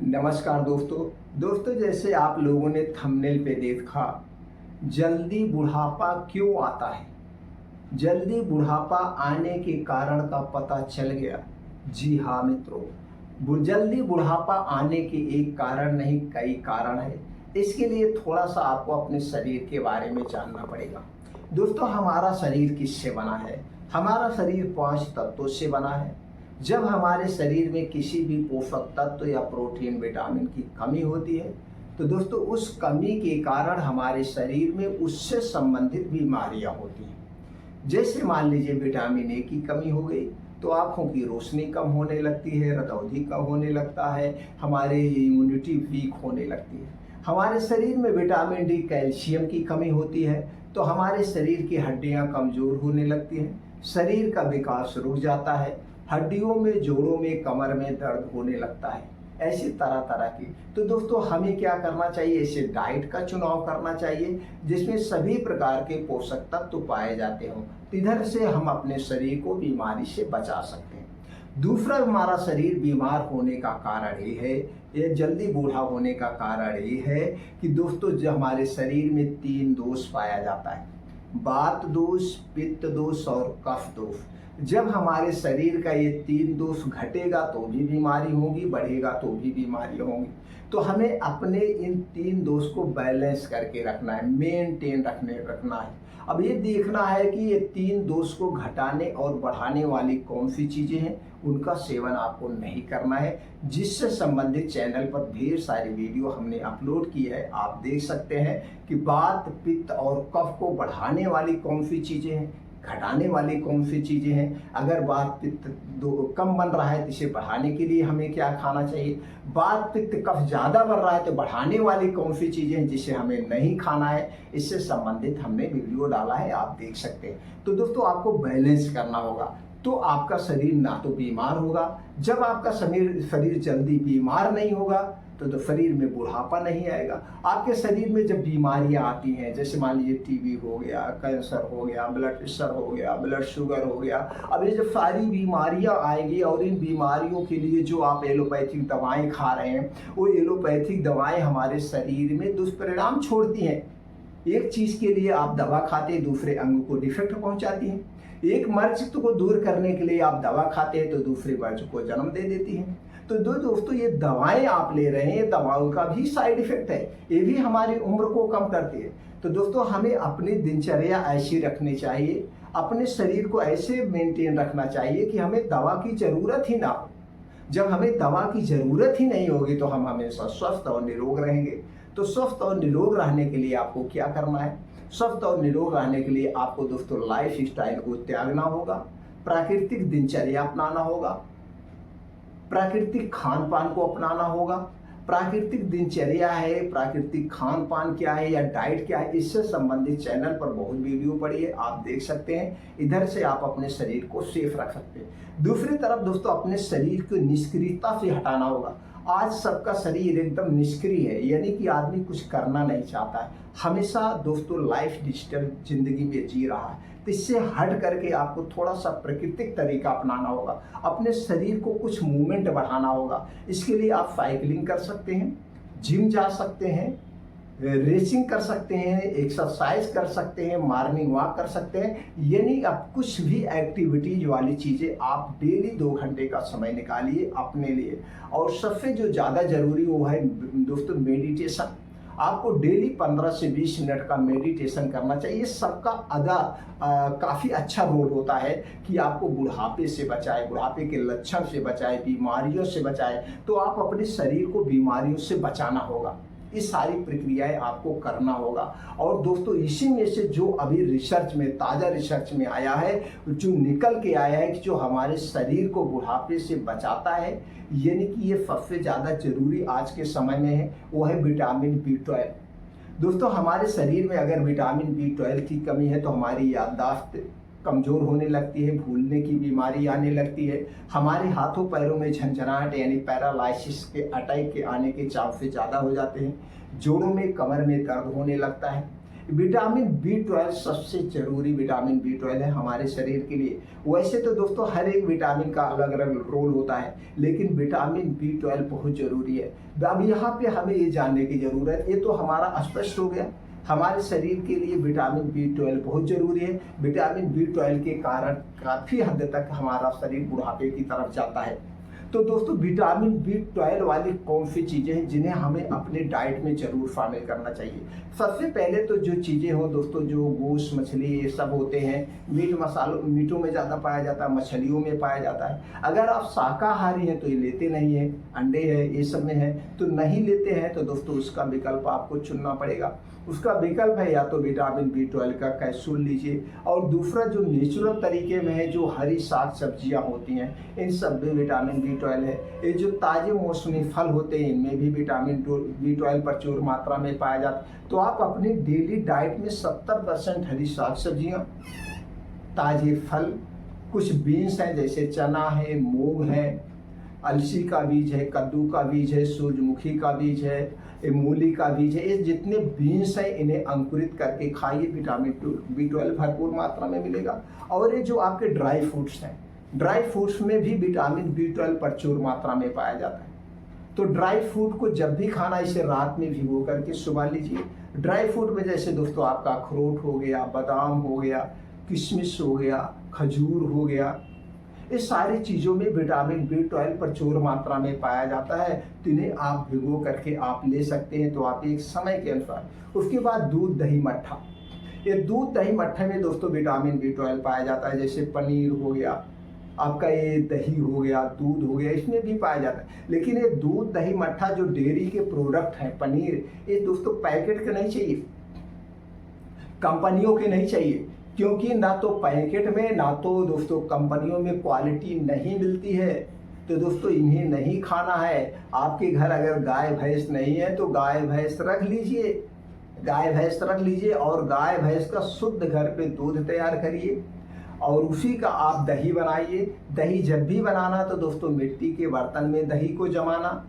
नमस्कार दोस्तों जैसे आप लोगों ने थंबनेल पे देखा, जल्दी बुढ़ापा क्यों आता है। जल्दी बुढ़ापा आने के कारण का पता चल गया। जी हाँ मित्रों, जल्दी बुढ़ापा आने के एक कारण नहीं, कई कारण है। इसके लिए थोड़ा सा आपको अपने शरीर के बारे में जानना पड़ेगा। दोस्तों, हमारा शरीर किससे बना है? हमारा शरीर 5 तत्वों से बना है। जब हमारे शरीर में किसी भी पोषक तत्व या प्रोटीन विटामिन की कमी होती है तो दोस्तों उस कमी के कारण हमारे शरीर में उससे संबंधित बीमारियां होती हैं। जैसे मान लीजिए विटामिन ए की कमी हो गई तो आँखों की रोशनी कम होने लगती है, रतौंधी कम होने लगता है, हमारी इम्यूनिटी वीक होने लगती है। हमारे शरीर में विटामिन डी कैल्शियम की कमी होती है तो हमारे शरीर की हड्डियां कमज़ोर होने लगती हैं, शरीर का विकास रुक जाता है, हड्डियों में, जोड़ों में, कमर में दर्द होने लगता है। ऐसी तरह तरह की। तो दोस्तों हमें क्या करना चाहिए? ऐसे डाइट का चुनाव करना चाहिए जिसमें सभी प्रकार के पोषक तत्व पाए जाते हों। इधर से हम अपने शरीर को बीमारी से बचा सकते हैं। दूसरा हमारा शरीर बीमार होने का कारण ये है, ये जल्दी बूढ़ा होने का कारण ये है कि दोस्तों जो हमारे शरीर में 3 दोष पाया जाता है, वात दोष, पित्त दोष और कफ दोष। जब हमारे शरीर का ये 3 दोष घटेगा तो भी बीमारी होगी, बढ़ेगा तो भी बीमारी होंगी। तो हमें अपने इन 3 दोष को बैलेंस करके रखना है, मेंटेन रखना है। अब ये देखना है कि ये 3 दोष को घटाने और बढ़ाने वाली कौन सी चीज़ें हैं, उनका सेवन आपको नहीं करना है। जिससे संबंधित चैनल पर ढेर सारी वीडियो हमने अपलोड की है, आप देख सकते हैं कि वात, पित्त और कफ को बढ़ाने वाली कौन सी चीज़ें हैं, घटाने वाली कौन सी चीज़ें हैं। अगर वात पित्त कम बन रहा है तो इसे बढ़ाने के लिए हमें क्या खाना चाहिए। वात पित्त कफ ज़्यादा बढ़ रहा है तो बढ़ाने वाली कौन सी चीज़ें हैं जिसे हमें नहीं खाना है। इससे संबंधित हमने वीडियो डाला है, आप देख सकते हैं। तो दोस्तों आपको बैलेंस करना होगा तो आपका शरीर ना तो बीमार होगा। जब आपका शरीर जल्दी बीमार नहीं होगा तो शरीर में बुढ़ापा नहीं आएगा। आपके शरीर में जब बीमारियां आती हैं, जैसे मान लीजिए टीबी हो गया, कैंसर हो गया, ब्लड प्रेशर हो गया, ब्लड शुगर हो गया, अब ये जब सारी बीमारियां आएंगी और इन बीमारियों के लिए जो आप एलोपैथिक दवाएं खा रहे हैं, वो एलोपैथिक दवाएं हमारे शरीर में दुष्परिणाम छोड़ती हैं। एक चीज़ के लिए आप दवा खाते हैं, दूसरे अंग को डिफेक्ट पहुंचाती हैं। एक मर्ज को दूर करने के लिए आप दवा खाते हैं तो दूसरे मर्ज को जन्म दे देती हैं। तो दोस्तों ये दवाएं आप ले रहे हैं, दवाओं का भी साइड इफेक्ट है, ये भी हमारी उम्र को कम करती है। तो दोस्तों हमें अपनी दिनचर्या ऐसी रखनी चाहिए, अपने शरीर को ऐसे मेंटेन रखना चाहिए कि हमें दवा की जरूरत ही ना हो। जब हमें दवा की जरूरत ही नहीं होगी तो हम हमेशा स्वस्थ और निरोग रहेंगे। तो स्वस्थ और निरोग रहने के लिए आपको क्या करना है? स्वस्थ और निरोग रहने के लिए आपको दोस्तों लाइफ स्टाइल को त्यागना होगा, प्राकृतिक दिनचर्या अपनाना होगा, प्राकृतिक खान पान को अपनाना होगा। प्राकृतिक दिनचर्या है, प्राकृतिक खान पान क्या है या डाइट क्या है, इससे संबंधित चैनल पर बहुत वीडियो पड़ी है, आप देख सकते हैं। इधर से आप अपने शरीर को सेफ रख सकते हैं। दूसरी तरफ दोस्तों अपने शरीर को निष्क्रियता से हटाना होगा। आज सबका शरीर एकदम निष्क्रिय है, यानी कि आदमी कुछ करना नहीं चाहता है, हमेशा दोस्तों लाइफ डिजिटल जिंदगी में जी रहा है। तो इससे हट करके आपको थोड़ा सा प्राकृतिक तरीका अपनाना होगा, अपने शरीर को कुछ मूवमेंट बढ़ाना होगा। इसके लिए आप साइकिलिंग कर सकते हैं, जिम जा सकते हैं, रेसिंग कर सकते हैं, एक्सरसाइज कर सकते हैं, मॉर्निंग वॉक कर सकते हैं। यानी आप कुछ भी एक्टिविटीज वाली चीज़ें आप डेली 2 घंटे का समय निकालिए अपने लिए। और सबसे जो ज़्यादा जरूरी वो है दोस्तों मेडिटेशन। आपको डेली 15 से 20 मिनट का मेडिटेशन करना चाहिए। ये सबका काफ़ी अच्छा रोल होता है कि आपको बुढ़ापे से बचाए, बुढ़ापे के लक्षण से बचाए, बीमारियों से बचाए। तो आप अपने शरीर को बीमारियों से बचाना होगा, ये सारी प्रक्रियाएं आपको करना होगा। और दोस्तों इसी में से जो अभी रिसर्च में, ताज़ा रिसर्च में आया है, जो निकल के आया है कि जो हमारे शरीर को बुढ़ापे से बचाता है, यानी कि ये सबसे ज़्यादा जरूरी आज के समय में है, वो है विटामिन B12। दोस्तों हमारे शरीर में अगर विटामिन B12 की कमी है तो हमारी याददाश्त कमज़ोर होने लगती है, भूलने की बीमारी आने लगती है, हमारे हाथों पैरों में झंझनाहट यानी पैरालाइसिस के अटैक के आने के चांसेस ज़्यादा हो जाते हैं, जोड़ों में, कमर में दर्द होने लगता है। विटामिन B12 सबसे जरूरी विटामिन B12 है हमारे शरीर के लिए। वैसे तो दोस्तों हर एक विटामिन का अलग अलग रोल होता है, लेकिन विटामिन B12 बहुत जरूरी है। अब यहाँ पे हमें ये जानने की जरूरत है, ये तो हमारा स्पष्ट हो गया, हमारे शरीर के लिए विटामिन B12 बहुत जरूरी है। विटामिन B12 के कारण काफी हद तक हमारा शरीर बुढ़ापे की तरफ जाता है। तो दोस्तों विटामिन B12 वाली कौन सी चीजें हैं जिन्हें हमें अपने डाइट में जरूर शामिल करना चाहिए। सबसे पहले तो जो चीजें हो दोस्तों, जो गोश्त मछली ये सब होते हैं, मीटों में ज्यादा पाया जाता है, मछलियों में पाया जाता है। अगर आप शाकाहारी हैं तो ये लेते नहीं है, अंडे है ये सब में है तो नहीं लेते हैं, तो दोस्तों उसका विकल्प आपको चुनना पड़ेगा। उसका विकल्प है या तो विटामिन B12 का कैप्सूल लीजिए, और दूसरा जो नेचुरल तरीके में है, जो हरी साग सब्जियां होती हैं, इन सब में विटामिन B12 है। ये जो ताजे मौसमी फल होते हैं, इनमें भी विटामिन B12 प्रचुर मात्रा में पाया जाता है। तो आप अपनी डेली डाइट में 70% हरी साग सब्जियां, ताजे फल, कुछ बीन्स हैं जैसे चना है, मूंग है, अलसी का बीज है, कद्दू का बीज है, सूरजमुखी का बीज है, मूली का बीज है, ये जितने बीन्स हैं इन्हें अंकुरित करके खाइए, विटामिन B12 भरपूर मात्रा में मिलेगा। और ये जो आपके ड्राई फ्रूट्स हैं, ड्राई फ्रूट्स में भी विटामिन B12 प्रचुर मात्रा में पाया जाता है। तो ड्राई फ्रूट को जब भी खाना, इसे रात में भिगो करके सुबह लीजिए। ड्राई फ्रूट में जैसे दोस्तों आपका अखरोट हो गया, बादाम हो गया, किशमिश हो गया, खजूर हो गया, इस सारी चीज़ों में विटामिन B12 प्रचुर मात्रा में पाया जाता है। तो इन्हें आप भिगो करके आप ले सकते हैं, तो आप एक समय के अनुसार। उसके बाद दूध दही मट्ठा, ये दूध दही मट्ठे में दोस्तों विटामिन B12 पाया जाता है। जैसे पनीर हो गया आपका, ये दही हो गया, दूध हो गया, इसमें भी पाया जाता है। लेकिन ये दूध दही मट्ठा जो डेयरी के प्रोडक्ट हैं, पनीर, ये दोस्तों पैकेट के नहीं चाहिए, कंपनियों के नहीं चाहिए, क्योंकि ना तो पैकेट में ना तो दोस्तों कंपनियों में क्वालिटी नहीं मिलती है। तो दोस्तों इन्हें नहीं खाना है। आपके घर अगर गाय भैंस नहीं है तो गाय भैंस रख लीजिए, गाय भैंस रख लीजिए और गाय भैंस का शुद्ध घर पे दूध तैयार करिए और उसी का आप दही बनाइए। दही जब भी बनाना तो दोस्तों मिट्टी के बर्तन में दही को जमाना,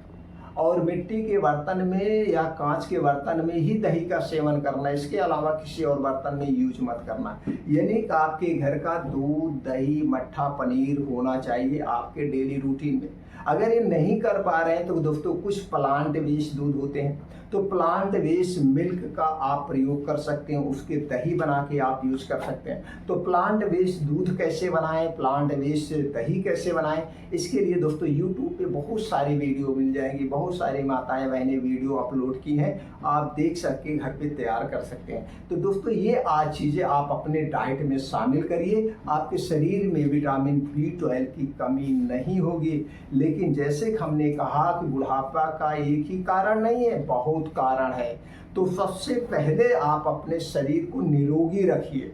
और मिट्टी के बर्तन में या कांच के बर्तन में ही दही का सेवन करना, इसके अलावा किसी और बर्तन में यूज मत करना। यानी कि आपके घर का दूध दही मट्ठा पनीर होना चाहिए आपके डेली रूटीन में। अगर ये नहीं कर पा रहे हैं तो दोस्तों कुछ प्लांट बेस्ड दूध होते हैं, तो प्लांट बेस्ड मिल्क का आप प्रयोग कर सकते हैं, उसके दही बना के आप यूज कर सकते हैं। तो प्लांट बेस्ड दूध कैसे बनाएं, प्लांट बेस्ड दही कैसे बनाएं, इसके लिए दोस्तों यूट्यूब पे बहुत सारी वीडियो मिल जाएंगी, बहुत सारी माताएं बहनें वीडियो अपलोड की हैं, आप देख सकते घर पे तैयार कर सकते हैं। तो दोस्तों ये आज चीज़ें आप अपने डाइट में शामिल करिए, आपके शरीर में विटामिन B12 की कमी नहीं होगी। लेकिन जैसे कि हमने कहा कि बुढ़ापा का एक ही कारण नहीं है, बहुत कारण है। तो सबसे पहले आप अपने शरीर को निरोगी रखिए,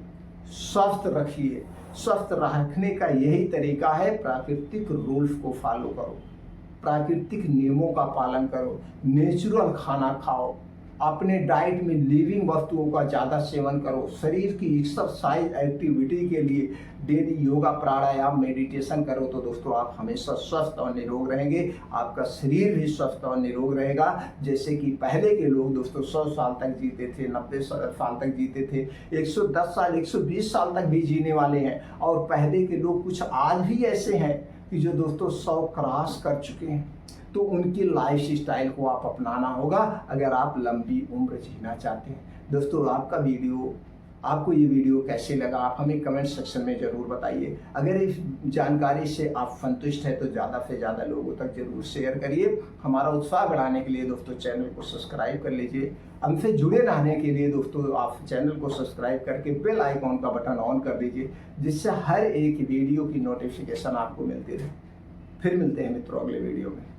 स्वस्थ रखिए। स्वस्थ रखने का यही तरीका है, प्राकृतिक रूल्स को फॉलो करो, प्राकृतिक नियमों का पालन करो, नेचुरल खाना खाओ, अपने डाइट में लिविंग वस्तुओं का ज़्यादा सेवन करो, शरीर की एक्सरसाइज एक्टिविटी के लिए डेली योगा प्राणायाम मेडिटेशन करो। तो दोस्तों आप हमेशा स्वस्थ और निरोग रहेंगे, आपका शरीर भी स्वस्थ और निरोग रहेगा। जैसे कि पहले के लोग दोस्तों 100 साल तक जीते थे, 90 साल तक जीते थे, 110 साल 120 साल तक भी जीने वाले हैं। और पहले के लोग कुछ आज भी ऐसे हैं कि जो दोस्तों 100 क्रॉस कर चुके हैं। तो उनकी लाइफ स्टाइल को आप अपनाना होगा अगर आप लंबी उम्र जीना चाहते हैं। दोस्तों आपको ये वीडियो कैसे लगा, आप हमें कमेंट सेक्शन में ज़रूर बताइए। अगर इस जानकारी से आप संतुष्ट हैं तो ज़्यादा से ज़्यादा लोगों तक जरूर शेयर करिए। हमारा उत्साह बढ़ाने के लिए दोस्तों चैनल को सब्सक्राइब कर लीजिए। हमसे जुड़े रहने के लिए दोस्तों आप चैनल को सब्सक्राइब करके बेल आइकॉन का बटन ऑन कर दीजिए, जिससे हर एक वीडियो की नोटिफिकेशन आपको मिलती रहे। फिर मिलते हैं मित्रों अगले वीडियो में।